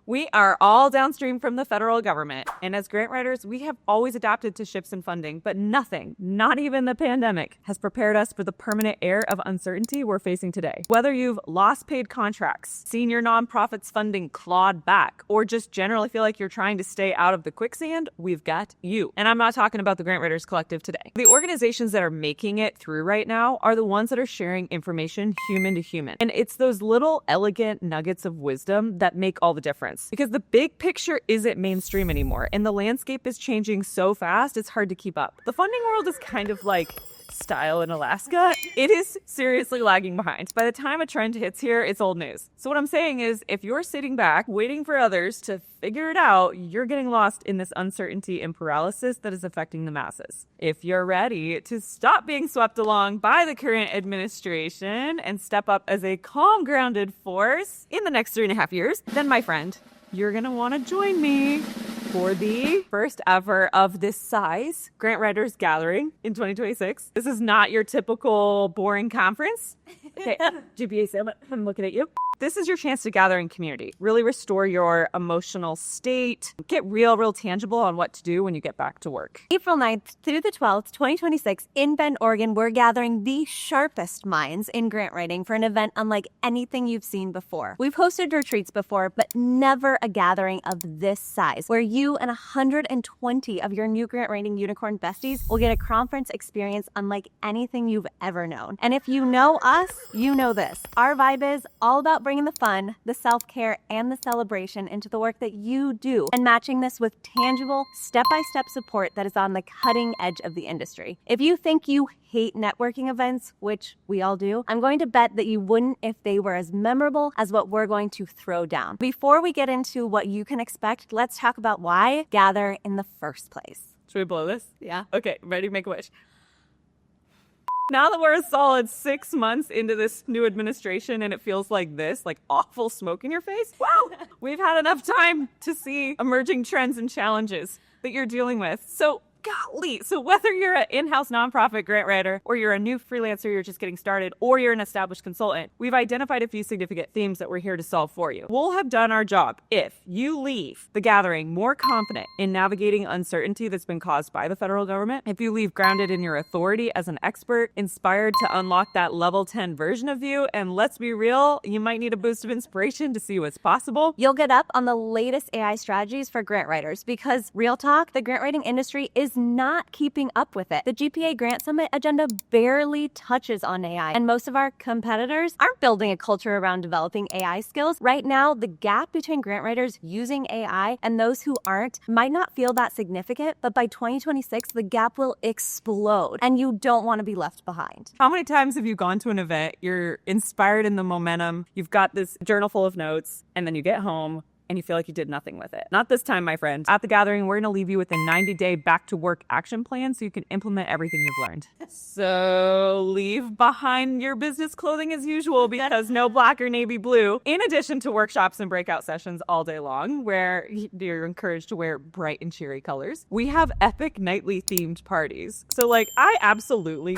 We are all downstream from the federal government, and as grant writers, we have always adapted to shifts in funding, but nothing, not even the pandemic, has prepared us for the permanent air of uncertainty we're facing today. Whether you've lost paid contracts, seen your nonprofits funding clawed back, or just generally feel like you're trying to stay out of the quicksand, we've got you. And I'm not talking about the Grant Writers Collective today. The organizations that are making it through right now are the ones that are sharing information human to human. And it's those little elegant nuggets of wisdom that make all the difference. Because the big picture isn't mainstream anymore, and the landscape is changing so fast, it's hard to keep up. The funding world is kind of like style in Alaska. It is seriously lagging behind. By the time a trend hits here, it's old news. So what I'm saying is, if you're sitting back, waiting for others to figure it out, you're getting lost in this uncertainty and paralysis that is affecting the masses. If you're ready to stop being swept along by the current administration and step up as a calm, grounded force in the next 3.5 years, then my friend, you're going to want to join me for the first ever of this size Grant Writers Gathering in 2026. This is not your typical boring conference. Okay, GPA Summit, I'm looking at you. This is your chance to gather in community, really restore your emotional state, get real tangible on what to do when you get back to work. April 9th through the 12th, 2026, in Bend, Oregon, we're gathering the sharpest minds in grant writing for an event unlike anything you've seen before. We've hosted retreats before, but never a gathering of this size, where you and 120 of your new grant writing unicorn besties will get a conference experience unlike anything you've ever known. And if you know us, you know this. Our vibe is all about bringing the fun, the self-care, and the celebration into the work that you do, and matching this with tangible, step-by-step support that is on the cutting edge of the industry. If you think you hate networking events, which we all do, I'm going to bet that you wouldn't if they were as memorable as what we're going to throw down. Before we get into what you can expect, let's talk about why gather in the first place. Should we blow this? Yeah. Okay, ready to make a wish. Now that we're a solid 6 months into this new administration and it feels like this, like awful smoke in your face, wow, we've had enough time to see emerging trends and challenges that you're dealing with. So golly, so whether you're an in-house nonprofit grant writer, or you're a new freelancer, you're just getting started, or you're an established consultant, we've identified a few significant themes that we're here to solve for you. We'll have done our job if you leave the gathering more confident in navigating uncertainty that's been caused by the federal government, if you leave grounded in your authority as an expert, inspired to unlock that level 10 version of you, and let's be real, you might need a boost of inspiration to see what's possible. You'll get up on the latest AI strategies for grant writers, because real talk, the grant writing industry is not keeping up with it. The GPA Grant Summit agenda barely touches on AI, and most of our competitors aren't building a culture around developing AI skills. Right now, the gap between grant writers using AI and those who aren't might not feel that significant, but by 2026, the gap will explode, and you don't want to be left behind. How many times have you gone to an event, you're inspired in the momentum, you've got this journal full of notes, and then you get home and you feel like you did nothing with it? Not this time, my friend. At the gathering, we're going to leave you with a 90-day back-to-work action plan so you can implement everything you've learned. So leave behind your business clothing as usual, because no black or navy blue, in addition to workshops and breakout sessions all day long where you're encouraged to wear bright and cheery colors. We have epic nightly themed parties. So I absolutely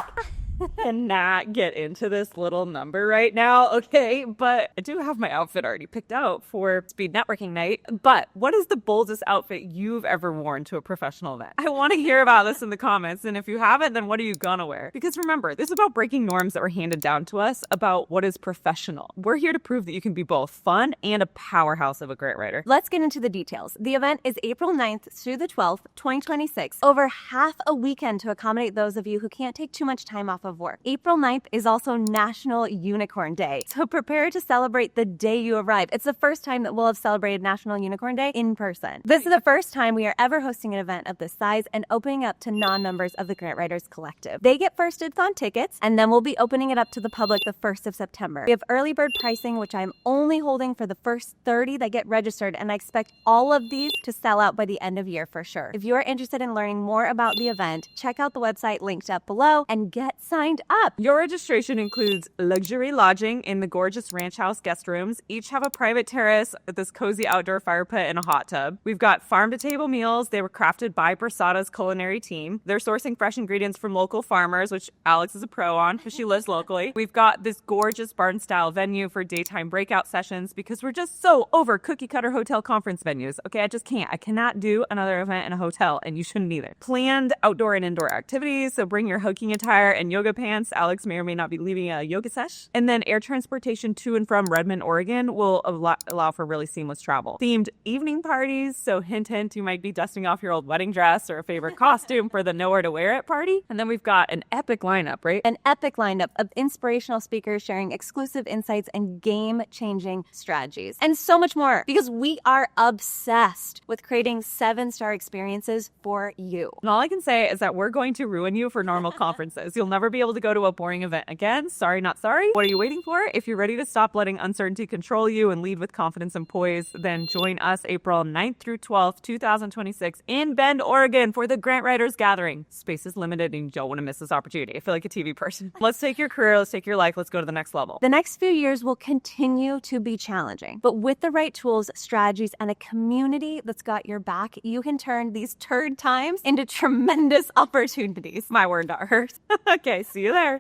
cannot get into this little number right now, okay? But I do have my outfit already picked out for speed networking night. But what is the boldest outfit you've ever worn to a professional event? I want to hear about this in the comments. And if you haven't, then what are you gonna wear? Because remember, this is about breaking norms that were handed down to us about what is professional. We're here to prove that you can be both fun and a powerhouse of a grant writer. Let's get into the details. The event is April 9th through the 12th, 2026. Over half a weekend to accommodate those of you who can't take too much time off of work. April 9th is also National Unicorn Day, so prepare to celebrate the day you arrive. It's the first time that we'll have celebrated National Unicorn Day in person. This is the first time we are ever hosting an event of this size and opening up to non-members of the Grant Writers Collective. They get first dibs on tickets, and then we'll be opening it up to the public the 1st of September. We have early bird pricing, which I'm only holding for the first 30 that get registered, and I expect all of these to sell out by the end of year for sure. If you are interested in learning more about the event, check out the website linked up below and get some signed up. Your registration includes luxury lodging in the gorgeous ranch house guest rooms. Each have a private terrace with this cozy outdoor fire pit and a hot tub. We've got farm-to-table meals. They were crafted by Brasada's culinary team. They're sourcing fresh ingredients from local farmers, which Alex is a pro on because she lives locally. We've got this gorgeous barn-style venue for daytime breakout sessions because we're just so over cookie-cutter hotel conference venues. Okay, I just can't. I cannot do another event in a hotel, and you shouldn't either. Planned outdoor and indoor activities, so bring your hiking attire and yoga pants. Alex may or may not be leaving a yoga sesh. And then air transportation to and from Redmond, Oregon will allow for really seamless travel. Themed evening parties, so hint, hint, you might be dusting off your old wedding dress or a favorite costume for the nowhere to wear it party. And then we've got an epic lineup, right? An epic lineup of inspirational speakers sharing exclusive insights and game-changing strategies. And so much more, because we are obsessed with creating 7-star experiences for you. And all I can say is that we're going to ruin you for normal conferences. You'll never be able to go to a boring event again. Sorry, not sorry. What are you waiting for? If you're ready to stop letting uncertainty control you and lead with confidence and poise, then join us April 9th through 12th, 2026 in Bend, Oregon for the Grant Writers Gathering. Space is limited and you don't want to miss this opportunity. I feel like a TV person. Let's take your career, let's take your life, let's go to the next level. The next few years will continue to be challenging, but with the right tools, strategies, and a community that's got your back, you can turn these turd times into tremendous opportunities. My word, not hers. Okay, see you there.